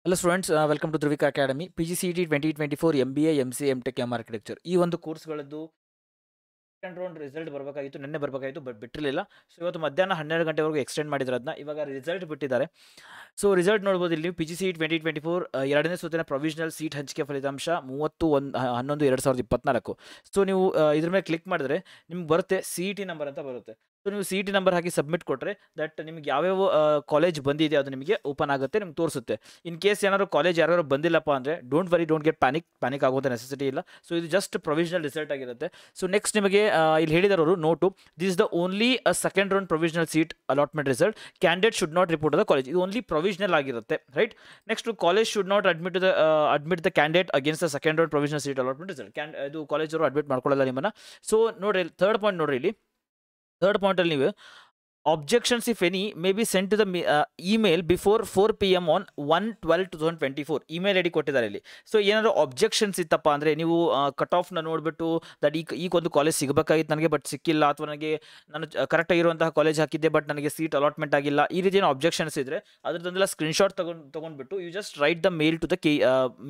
Hello students, welcome to Dhruvika Academy. PGCET 2024 MBA, MCA, MTech, M Architecture. ಈ ಒಂದು ಕೋರ್ಸ್ಗಳದ್ದು second round result ಬರಬೇಕಾಗಿತ್ತು, ನಿನ್ನೆ ಬರಬೇಕಾಗಿತ್ತು, ಬಟ್ ಬಿಟ್ಟಿರಲಿಲ್ಲ. ಸೊ ಇವತ್ತು ಮಧ್ಯಾಹ್ನ 12 ಗಂಟೆವರೆಗೂ ಎಕ್ಸ್ಟೆಂಡ್ ಮಾಡಿದ್ರು ಅದನ್ನ. ಇವಾಗ ರಿಸಲ್ಟ್ ಬಿಟ್ಟಿದ್ದಾರೆ. ಸೊ ರಿಸಲ್ಟ್ ನೋಡ್ಬೋದು ಇಲ್ಲಿ PGCET 2024 ಎರಡನೇ ಸುತ್ತಿನ ಪ್ರೊವಿಷನಲ್ ಸೀಟ್ ಹಂಚಿಕೆ ಫಲಿತಾಂಶ 30/11/2024. ಸೊ ನೀವು ಇದ್ರ ಮೇಲೆ ಕ್ಲಿಕ್ ಮಾಡಿದ್ರೆ ನಿಮ್ಗೆ ಬರುತ್ತೆ CET ನಂಬರ್ ಅಂತ ಬರುತ್ತೆ. ಸೊ ನೀವು CET ನಂಬರ್ ಹಾಕಿ ಸಬ್ಮಿಟ್ ಕೊಟ್ಟರೆ ದಟ್ ನಿಮ್ಗೆ ಯಾವ್ಯಾವ ಕಾಲೇಜ್ ಬಂದಿದೆ ಅದು ನಿಮಗೆ ಓಪನ್ ಆಗುತ್ತೆ, ನಿಮ್ಗೆ ತೋರಿಸುತ್ತೆ. ಇನ್ ಕೇಸ್ ಏನಾದ್ರು ಕಾಲೇಜ್ ಯಾರು ಬಂದಿಲ್ಲಪ್ಪ ಅಂದರೆ don't worry, don't get panic ಆಗುವಂಥ ನೆಸೆಸಿಟಿ ಇಲ್ಲ. ಸೊ ಇದು ಜಸ್ಟ್ ಪ್ರೊವಿಷನಲ್ ರಿಸಲ್ಟ್ ಆಗಿರುತ್ತೆ. ಸೊ ನೆಕ್ಸ್ಟ್ ನಿಮಗೆ ಇಲ್ಲಿ ಹೇಳಿದಾರೆ ಅವರು note, this is the only second round provisional seat allotment result. Candidate should not report the college. ಇದು ಓನ್ಲಿ ಪ್ರೊವಿಷನಲ್ ಆಗಿರುತ್ತೆ, right. Next college should not admit the candidate against the second round provisional seat allotment result. ಇದು college ಅವರು admit ಮಾಡ್ಕೊಳ್ಳಲ್ಲ ನಿಮ್ಮನ್ನ. So ನೋಡ್ರಿ, third point ನೋಡ್ರಿ, ಇಲ್ಲಿ third ಪಾಯಿಂಟಲ್ಲಿ ನೀವು objections if any may be sent to the email before 4 PM on 1/12/2024 email ID ಕೊಟ್ಟಿದ್ದಾರೆ ಇಲ್ಲಿ. So ಏನಾದರೂ ಅಬ್ಜೆಕ್ಷನ್ಸ್ ಇತ್ತಪ್ಪ ಅಂದರೆ ನೀವು ಕಟ್ ಆಫ್ನ ನೋಡಿಬಿಟ್ಟು ದಟ್ ಈಗ ಒಂದು ಕಾಲೇಜ್ ಸಿಗಬೇಕಾಗಿತ್ತು ನನಗೆ ಬಟ್ ಸಿಕ್ಕಿಲ್ಲ, ಅಥವಾ ನನಗೆ ನಾನು ಕರೆಕ್ಟಾಗಿರುವಂತಹ ಕಾಲೇಜ್ ಹಾಕಿದ್ದೆ ಬಟ್ ನನಗೆ ಸೀಟ್ ಅಲಾಟ್ಮೆಂಟ್ ಆಗಿಲ್ಲ, ಈ ರೀತಿ ಏನೋ ಅಬ್ಜೆಕ್ಷನ್ಸ್ ಇದ್ದರೆ ಅದ್ರದ್ದೊಂದೆಲ್ಲ ಸ್ಕ್ರೀನ್ಶಾಟ್ ತೊಗೊಂಡ್ಬಿಟ್ಟು you just write the mail to the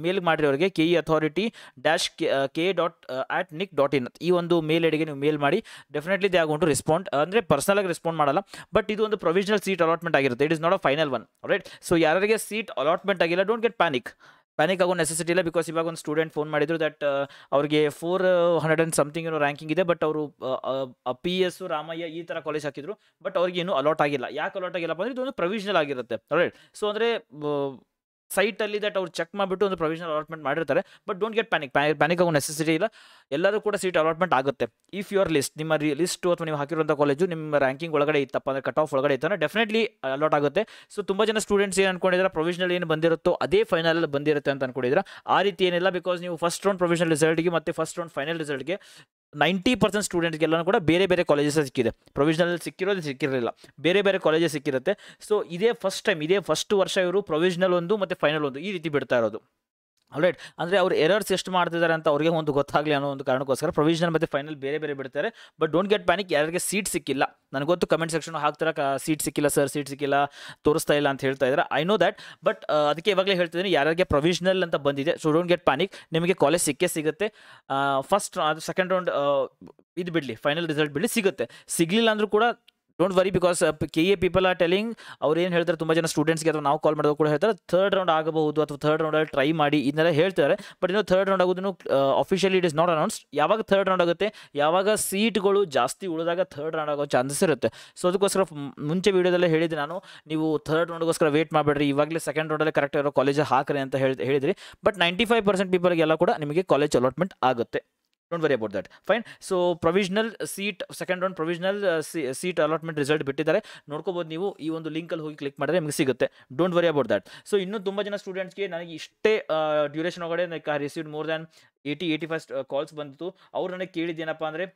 mail ಮಾಡಿರೋರಿಗೆ KE authority-k.at.nic.in ಈ ಒಂದು ಮೇಲ್ ಐಡಿಗೆ ನೀವು ಮೇಲ್ ಮಾಡಿ. Definitely they are going to respond. ಅಂದರೆ ಪರ್ಸನಲಾಗಿ ರೆಸ್ಪಾಂಡ್ ಮಾಡಲ್ಲ, ಬಟ್ ಇದು ಒಂದು ಪ್ರೊವಿಷನಲ್ ಸೀಟ್ ಅಲಾಟ್ಮೆಂಟ್ ಆಗಿರುತ್ತೆ. It is not a final one, right. So ಯಾರಿಗೆ ಸೀಟ್ ಅಲಾಟ್ಮೆಂಟ್ ಆಗಿಲ್ಲ, ಡೋಂಟ್ ಗೆಟ್ ಪ್ಯಾನಿಕ್ ಆಗೋ ನೆಸೆಸಿಟಿ ಇಲ್ಲ. ಬಿಕಾಸ್ ಇವಾಗ ಒಂದು ಸ್ಟೂಡೆಂಟ್ ಫೋನ್ ಮಾಡಿದ್ರು ದಟ್ ಅವ್ರಿಗೆ 400 and something ಏನೋ ರ್ಯಾಂಕಿಂಗ್ ಇದೆ, ಬಟ್ ಅವರು PS ರಾಮಯ್ಯ ಈ ಥರ ಕಾಲೇಜ್ ಹಾಕಿದ್ರು, ಬಟ್ ಅವ್ರಿಗೆ ಇನ್ನೂ ಅಲಾಟ್ ಆಗಿಲ್ಲ. ಯಾಕೆ ಅಲಾಟ್ ಆಗಿಲ್ಲಪ್ಪ ಅಂದರೆ ಇದೊಂದು ಪ್ರೊವಿಷನಲ್ ಆಗಿರುತ್ತೆ, ರೈಟ್. ಸೊ ಅಂದರೆ ಸೈಟಲ್ಲಿ ದಟ್ ಅವ್ರು ಚೆಕ್ ಮಾಡಿಬಿಟ್ಟು ಒಂದು ಪ್ರೊವಿಷನಲ್ ಅಲಾಟ್ಮೆಂಟ್ ಮಾಡಿರ್ತಾರೆ, ಬಟ್ ಡೋಂಟ್ ಗೆಟ್ ಪ್ಯಾನಿಕ್ ಆಗೋ ನೆಸೆಸಿಟಿ ಇಲ್ಲ. ಎಲ್ಲರೂ ಕೂಡ ಸೀಟ್ ಅಲಾಟ್ಮೆಂಟ್ ಆಗುತ್ತೆ. ಇಫ್ ಯುವರ್ ಲಿಸ್ಟ್, ನಿಮ್ಮ ಲಿಸ್ಟು ಅಥವಾ ನೀವು ಹಾಕಿರುವಂಥ ಕಾಲೇಜು ನಿಮ್ಮ ರ್ಯಾಂಕಿಂಗ್ ಒಳಗಡೆ ಇತ್ತಪ್ಪ ಅಂದರೆ, ಕಟ್ ಆಫ್ ಒಳಗಡೆ ಇತ್ತಂದರೆ ಡೆಫಿನೆಟ್ಲಿ ಅಲಾಟ್ ಆಗುತ್ತೆ. ಸೊ ತುಂಬ ಜನ ಸ್ಟೂಡೆಂಟ್ಸ್ ಏನು ಅನ್ಕೊಂಡಿದ್ರೆ ಪ್ರೊವಿಷನಲ್ ಏನು ಬಂದಿರುತ್ತೋ ಅದೇ ಫೈನಲ್ ಬಂದಿರುತ್ತೆ ಅಂತ ಅನ್ಕೊಂಡಿದ್ರೆ, ಆ ರೀತಿ ಏನಿಲ್ಲ. ಬಿಕಾಸ್ ನೀವು ಫಸ್ಟ್ ರೌಂಡ್ ಪ್ರೊವಿಷನಲ್ ರಿಸಲ್ಟ್ಗೆ ಮತ್ತು ಫಸ್ಟ್ ರೌಂಡ್ ಫೈನಲ್ ರಿಸಲ್ಟ್ಗೆ 90% ಸ್ಟೂಡೆಂಟ್ಗೆಲ್ಲನೂ ಕೂಡ ಬೇರೆ ಬೇರೆ ಕಾಲೇಜಸ್ ಸಿಕ್ಕಿದೆ. ಪ್ರೊವಿಷನಲ್ ಸಿಕ್ಕಿರಲಿಲ್ಲ, ಬೇರೆ ಬೇರೆ ಕಾಲೇಜಸ್ ಸಿಕ್ಕಿರುತ್ತೆ. ಸೊ ಇದೇ ಫಸ್ಟ್ ವರ್ಷ ಇವರು ಪ್ರೊವಿಷನಲ್ ಒಂದು ಮತ್ತು ಫೈನಲ್ ಒಂದು ಈ ರೀತಿ ಬಿಡ್ತಾ ಇರೋದು, ಆಲ್ರೈಟ್. ಅಂದರೆ ಅವ್ರು ಎರರ್ಸ್ ಎಷ್ಟು ಮಾಡ್ತಿದ್ದಾರೆ ಅಂತ ಅವ್ರಿಗೆ ಒಂದು ಗೊತ್ತಾಗಲಿ ಅನ್ನೋ ಒಂದು ಕಾರಣಕ್ಕೋಸ್ಕರ ಪ್ರೊವಿಷನಲ್ ಮತ್ತು ಫೈನಲ್ ಬೇರೆ ಬೇರೆ ಬಿಡ್ತಾರೆ. But don't get panic. ಯಾರಿಗೆ ಸೀಟ್ ಸಿಕ್ಕಿಲ್ಲ, ನನಗೆ ಗೊತ್ತು ಕಮೆಂಟ್ ಸೆಕ್ಷನ್ ಹಾಕ್ತಾರೆ ಸೀಟ್ ಸಿಕ್ಕಿಲ್ಲ ಸರ್, ಸೀಟ್ ಸಿಕ್ಕಿಲ್ಲ, ತೋರಿಸ್ತಾ ಇಲ್ಲ ಅಂತ ಹೇಳ್ತಾ ಇದ್ದಾರೆ. ಐ ನೋ ದ್ಯಾಟ್, ಬಟ್ ಅದಕ್ಕೆ ಇವಾಗಲೇ ಹೇಳ್ತಿದ್ದೀನಿ, ಯಾರಿಗೆ ಪ್ರೊವಿಷನಲ್ ಅಂತ ಬಂದಿದೆ, ಸೊ ಡೋಂಟ್ ಗೆಟ್ ಪ್ಯಾನಿಕ್. ನಿಮಗೆ ಕಾಲೇಜ್ ಸಿಗುತ್ತೆ. ಫಸ್ಟ್ ಅದು ಸೆಕೆಂಡ್ ರೌಂಡ್ ಇದು ಬಿಡಲಿ, ಫೈನಲ್ ರಿಸಲ್ಟ್ ಬಿಡಲಿ, ಸಿಗಲಿಲ್ಲ ಅಂದರೂ ಕೂಡ don't worry. Because KE people are telling, ಅವ್ರು ಏನು ಹೇಳ್ತಾರೆ, ತುಂಬ ಜನ ಸ್ಟೂಡೆಂಟ್ಸ್ಗೆ ಅಥವಾ ನಾವು ಕಾಲ್ ಮಾಡಿದಾಗ ಕೂಡ ಹೇಳ್ತಾರೆ ಥರ್ಡ್ ರೌಂಡ್ ಆಗಬಹುದು ಅಥವಾ ಥರ್ಡ್ ರೌಂಡಲ್ಲಿ ಟ್ರೈ ಮಾಡಿ ಇದನ್ನೆಲ್ಲ ಹೇಳ್ತಾರೆ. ಬಟ್ ಇನ್ನೂ ಥರ್ಡ್ ರೌಂಡ್ ಆಗೋದನ್ನು officially it is not announced. ಯಾವಾಗ ಥರ್ಡ್ ರೌಂಡ್ ಆಗುತ್ತೆ, ಯಾವಾಗ ಸೀಟ್ಗಳು ಜಾಸ್ತಿ ಉಳಿದಾಗ ಥರ್ಡ್ ರೌಂಡ್ ಆಗೋ ಚಾನ್ಸಸ್ ಇರುತ್ತೆ. ಸೊ ಅದಕ್ಕೋಸ್ಕರ ಮುಂಚೆ ವೀಡಿಯೋದಲ್ಲೇ ಹೇಳಿದ್ದೆ ನಾನು, ನೀವು ಥರ್ಡ್ ರೌಂಡ್ಗೋಸ್ಕರ ವೇಟ್ ಮಾಡಬೇಡ್ರಿ, ಇವಾಗಲೇ ಸೆಕೆಂಡ್ ರೌಂಡಲ್ಲೇ ಕರೆಕ್ಟ್ ಇರೋ ಕಾಲೇಜ್ ಹಾಕ್ರಿ ಅಂತ ಹೇಳಿದ್ರಿ. ಬಟ್ 95% ಪೀಪಲ್ಗೆಲ್ಲ ಕೂಡ ನಿಮಗೆ ಕಾಲೇಜ್ ಅಲಾಟ್ಮೆಂಟ್ ಆಗುತ್ತೆ. Don't worry about that, fine. So provisional seat second round provisional seat allotment result ಬಿಟ್ಟಿದ್ದಾರೆ, ನೋಡ್ಕೋಬೋದು ನೀವು. ಈ ಒಂದು ಲಿಂಕಲ್ಲಿ ಹೋಗಿ ಕ್ಲಿಕ್ ಮಾಡಿದ್ರೆ ನಿಮಗೆ ಸಿಗುತ್ತೆ. Don't worry about that. So ಇನ್ನೂ ತುಂಬ ಜನ ಸ್ಟೂಡೆಂಟ್ಸ್ಗೆ ನನಗೆ ಇಷ್ಟೇ ಡ್ಯೂರೇಷನ್ ಒಳಗಡೆ ರಿಸೀವ್ಡ್ ಮೋರ್ ದ್ಯಾನ್ 80-85 ಕಾಲ್ಸ್ ಬಂದಿತ್ತು. ಅವ್ರು ನನಗೆ ಕೇಳಿದ್ದೇನಪ್ಪ ಅಂದರೆ,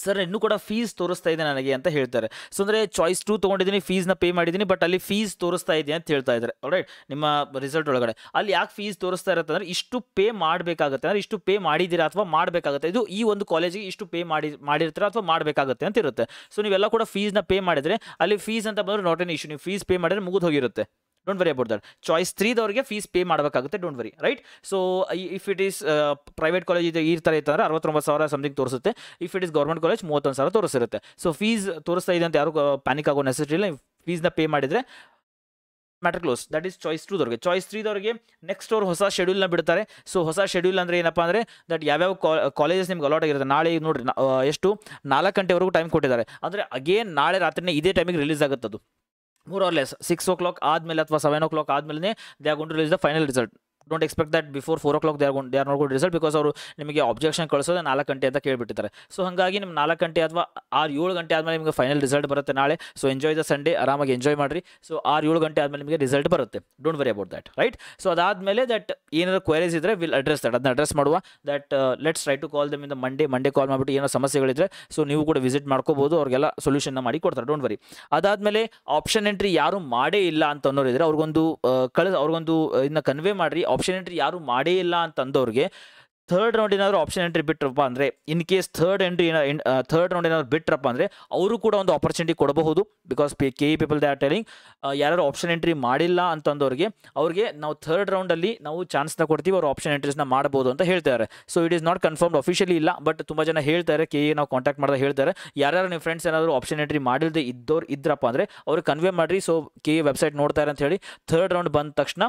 ಸರ್ ಇನ್ನೂ ಕೂಡ ಫೀಸ್ ತೋರಿಸ್ತಾ ಇದೆ ನನಗೆ ಅಂತ ಹೇಳ್ತಾರೆ. ಸೊ ಅಂದರೆ ಚಾಯ್ಸ್ 2 ತೊಗೊಂಡಿದ್ದೀನಿ, ಫೀಸ್ನ ಪೇ ಮಾಡಿದ್ದೀನಿ, ಬಟ್ ಅಲ್ಲಿ ಫೀಸ್ ತೋರಿಸ್ತಾ ಇದೆ ಅಂತ ಹೇಳ್ತಾ ಇದ್ದಾರೆ, ಆಲ್ರೈಟ್. ನಿಮ್ಮ ರಿಸಲ್ಟ್ ಒಳಗಡೆ ಅಲ್ಲಿ ಯಾಕೆ ಫೀಸ್ ತೋರಿಸ್ತಾ ಇರುತ್ತೆ ಅಂದರೆ, ಇಷ್ಟು ಪೇ ಮಾಡಬೇಕಾಗುತ್ತೆ, ಅಂದರೆ ಇಷ್ಟು ಪೇ ಮಾಡಿದ್ದೀರಾ ಅಥವಾ ಮಾಡಬೇಕಾಗುತ್ತೆ, ಇದು ಈ ಒಂದು ಕಾಲೇಜಿಗೆ ಇಷ್ಟು ಪೇ ಮಾಡಿರ್ತೀರಾ ಅಥವಾ ಮಾಡಬೇಕಾಗುತ್ತೆ ಅಂತ ಇರುತ್ತೆ. ಸೊ ನೀವೆಲ್ಲ ಕೂಡ ಫೀಸ್ನ ಪೇ ಮಾಡಿದರೆ ಅಲ್ಲಿ ಫೀಸ್ ಅಂತ ಬಂದರೆ ನಾಟ್ ಎನ್ ಇಶ್ಯೂ, ನೀವು ಫೀಸ್ ಪೇ ಮಾಡಿದ್ರೆ ಮುಗಿದು ಹೋಗಿರುತ್ತೆ. Don't worry about that. Choice 3ದವರಿಗೆ ಫೀಸ್ ಪೇ ಮಾಡಬೇಕಾಗುತ್ತೆ, don't worry, right. So if it is private college ಇದೆ ಈ ಥರ ಇತ್ತಂದರೆ 69,000 ಸಮಥಿಂಗ್ ತೋರಿಸುತ್ತೆ. If it is government college 31,000 ತೋರಿಸಿರುತ್ತೆ. ಸೊ ಫೀಸ್ ತೋರಿಸ್ತಾ ಇದೆ ಅಂತ ಯಾರು ಪ್ಯಾನಿಕ್ ಆಗೋ ನೆಸೆಸಿಟಿ ಇಲ್ಲ. ಫೀಸ್ನ ಪೇ ಮಾಡಿದರೆ matter close. That is choice 2ದವರಿಗೆ. ಚಾಯ್ಸ್ 3ದವರಿಗೆ ನೆಕ್ಸ್ಟ್ ಅವ್ರು ಹೊಸ ಶೆಡ್ಯೂಲ್ನ ಬಿಡ್ತಾರೆ. ಸೊ ಹೊಸ ಶೆಡ್ಯೂಲ್ ಅಂದರೆ ಏನಪ್ಪ ಅಂದರೆ, ದಟ್ ಯಾವ್ಯಾವ ಕಾಲೇಜಸ್ ನಿಮ್ಗೆ ಅಲಾಟ್ ಆಗಿರುತ್ತೆ. ನಾಳೆ ನೋಡಿರಿ, ಎಷ್ಟು 4 ಗಂಟೆವರೆಗೂ ಟೈಮ್ ಕೊಟ್ಟಿದ್ದಾರೆ. ಅಂದರೆ ಅಗೇನ್ ನಾಳೆ ರಾತ್ರಿನೇ ಇದೇ ಟೈಮಿಗೆ ರಿಲೀಸ್ ಆಗುತ್ತೆ. ಅದು more or less 6 o'clock ಆದಮೇಲೆ ಅಥವಾ 7 o'clock ಆದಮೇಲೆ they are going to release the final result. Don't expect that before 4 o'clock they are not going to result. Because ಅವರು ನಿಮಗೆ ಅಬ್ಜೆಕ್ಷನ್ ಕಳಿಸೋದು 4 ಗಂಟೆ ಅಂತ ಕೇಳಿಬಿಟ್ಟಿದ್ದಾರೆ. ಸೊ ಹಾಗಾಗಿ ನಿಮ್ಮ 4 ಗಂಟೆ ಅಥವಾ 6-7 ಗಂಟೆ ಆದಮೇಲೆ ನಿಮಗೆ ಫೈನಲ್ ರಿಸಲ್ಟ್ ಬರುತ್ತೆ ನಾಳೆ. ಸೊ ಎಂಜಾಯ್ ದ ಸಂಡೇ, ಆರಾಮಾಗಿ ಎಂಜಾಯ್ ಮಾಡಿರಿ. ಸೊ 6-7 ಗಂಟೆ ಆದಮೇಲೆ ನಿಮಗೆ ರಿಸಲ್ಟ್ ಬರುತ್ತೆ. Don't worry about that, right. So ಅದಾದಮೇಲೆ ದಟ್ ಏನಾದರೂ ಕ್ವೈರೀಸ್ ಇದ್ದರೆ ವಿಲ್ ಅಡ್ರೆಸ್ ದಟ್, ಅದನ್ನ ಅಡ್ರೆಸ್ ಮಾಡುವ. That let's try to call them in the Monday call ಮಾಡಿಬಿಟ್ಟು ಏನೋ ಸಮಸ್ಯೆಗಳಿದ್ರೆ ಸೊ ನೀವು ಕೂಡ ವಿಸಿಟ್ ಮಾಡ್ಕೋಬೋದು, ಅವ್ರಿಗೆಲ್ಲ ಸೊಲ್ಯೂಷನ್ನ ಮಾಡಿ ಕೊಡ್ತಾರೆ. Don't worry. ಅದಾದಮೇಲೆ ಆಪ್ಷನ್ ಎಂಟ್ರಿ ಯಾರು ಮಾಡೇ ಇಲ್ಲ ಅಂತ ಅನ್ನೋರಿದ್ರೆ ಅವ್ರಿಗೊಂದು ಇನ್ನು ಕನ್ವೆ ಮಾಡಿರಿ. ಆಪ್ಷನ್ ಎಂಟ್ರಿ ಯಾರು ಮಾಡೇ ಇಲ್ಲ ಅಂತ ಅಂದವ್ರಿಗೆ ಥರ್ಡ್ ರೌಂಡ್ ಏನಾದರೂ ಆಪ್ಷನ್ ಎಂಟ್ರಿ ಬಿಟ್ರಪ್ಪ ಅಂದರೆ, ಇನ್ ಕೇಸ್ ಥರ್ಡ್ ರೌಂಡ್ ಏನಾದ್ರು ಬಿಟ್ರಪ್ಪ ಅಂದರೆ ಅವರು ಕೂಡ ಒಂದು ಆಪರ್ಚುನಿಟಿ ಕೊಡಬಹುದು. Because K E people they are telling ಯಾರು ಆಪ್ಷನ್ ಎಂಟ್ರಿ ಮಾಡಿಲ್ಲ ಅಂತಂದವ್ರಿಗೆ ಅವ್ರಿಗೆ ನಾವು ಥರ್ಡ್ ರೌಂಡಲ್ಲಿ ನಾವು ಚಾನ್ಸ್ನ ಕೊಡ್ತೀವಿ, ಅವ್ರು ಆಪ್ಷನ್ ಎಂಟ್ರೀಸ್ನ ಮಾಡ್ಬೋದು ಅಂತ ಹೇಳ್ತಾರೆ. So it is not confirmed officially ಇಲ್ಲ, ಬಟ್ ತುಂಬ ಜನ ಹೇಳ್ತಾರೆ, ಕೆ ಎ ನಾವು ಕಾಂಟ್ಯಾಕ್ಟ್ ಮಾಡಿದಾಗ ಹೇಳ್ತಾರೆ, ಯಾರ್ಯಾರು ನಿಮ್ಮ ಫ್ರೆಂಡ್ಸ್ ಏನಾದರೂ ಆಪ್ಷನ್ ಎಂಟ್ರಿ ಮಾಡಿಲ್ಲದೆ ಇದ್ರಪ್ಪ ಅಂದರೆ ಅವ್ರಿಗೆ ಕನ್ವೆ ಮಾಡಿರಿ. ಸೊ ಕೆ ಎ ವೆಬ್ಸೈಟ್ ನೋಡ್ತಾರೆ ಅಂತ ಹೇಳಿ ಥರ್ಡ್ ರೌಂಡ್ ಬಂದ ತಕ್ಷಣ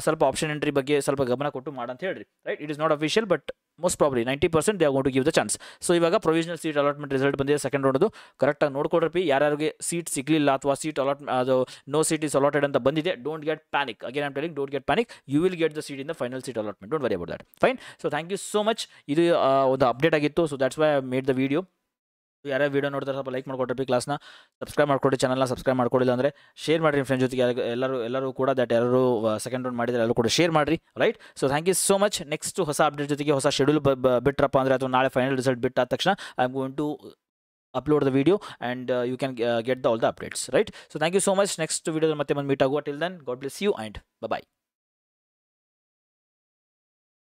ಸ್ವಲ್ಪ ಆಪ್ಷನ್ ಎಂಟ್ರಿ ಬಗ್ಗೆ ಸ್ವಲ್ಪ ಗಮನ ಕೊಟ್ಟು ಮಾಡಂತ ಹೇಳ್ರಿ. Right, it is not official, but most probably 90% they are going to give the chance. So ಇವಾಗ ಪ್ರೊವಿಷನಲ್ ಸೀಟ್ ಅಲಾಟ್ಮೆಂಟ್ ರಿಸಲ್ಟ್ ಬಂದಿದೆ, ಸೆಕೆಂಡ್ ರೌಂಡ್ದು. ಕರೆಕ್ಟಾಗಿ ನೋಡ್ಕೊಡ್ರಿ, ಯಾರಿಗೆ ಸೀಟ್ ಸಿಗಲಿಲ್ಲ ಅಥವಾ ಸೀಟ್ ಅದು ನೋ ಸೀಟ್ ಇಸ್ ಅಲಾಟೆಡ್ ಅಂತ ಬಂದಿದೆ, don't get panic. Again I'm telling, don't get panic, you will get the seat in the final seat allotment, don't worry about that. Fine. So thank you so much. ಇದು ಒಂದು update ಆಗಿತ್ತು, so that's why I made the video. ಯಾರ್ಯಾರು video ನೋಡ್ತಾರೆ ಸ್ವಲ್ಪ like ಮಾಡ್ಕೊಡ್ರಿ, ಕ್ಲಾಸ್ನ subscribe ಮಾಡ್ಕೊಡಿ, ಚಾನಲ್ನ subscribe ಮಾಡ್ಕೊಡಿಲ್ಲ ಅಂದರೆ ಶೇರ್ ಮಾಡಿರಿ ಫ್ರೆಂಡ್ ಜೊತೆಗೆ. ಎಲ್ಲರೂ ಕೂಡ ದಟ್ ಯಾರು ಸೆಕೆಂಡ್ ರೌಂಡ್ ಮಾಡಿದರೆ ಎಲ್ಲರೂ ಕೂಡ ಶೇರ್ ಮಾಡಿರಿ. Right, so thank you so much. Next ಹೊಸ ಅಪ್ಡೇಟ್ ಜೊತೆಗೆ ಹೊಸ ಶೆಡ್ಯೂಲ್ ಬಿಟ್ರಪ್ಪ ಅಂದರೆ ಅಥವಾ ನಾಳೆ ಫೈನಲ್ ರಿಸಲ್ಟ್ ಬಿಟ್ಟಾದ ತಕ್ಷಣ I am going to upload the video and you can get all the updates. Right, so thank you so much. Next video ಮತ್ತೆ meet ಆಗುವ. Till then, God bless you and bye bye.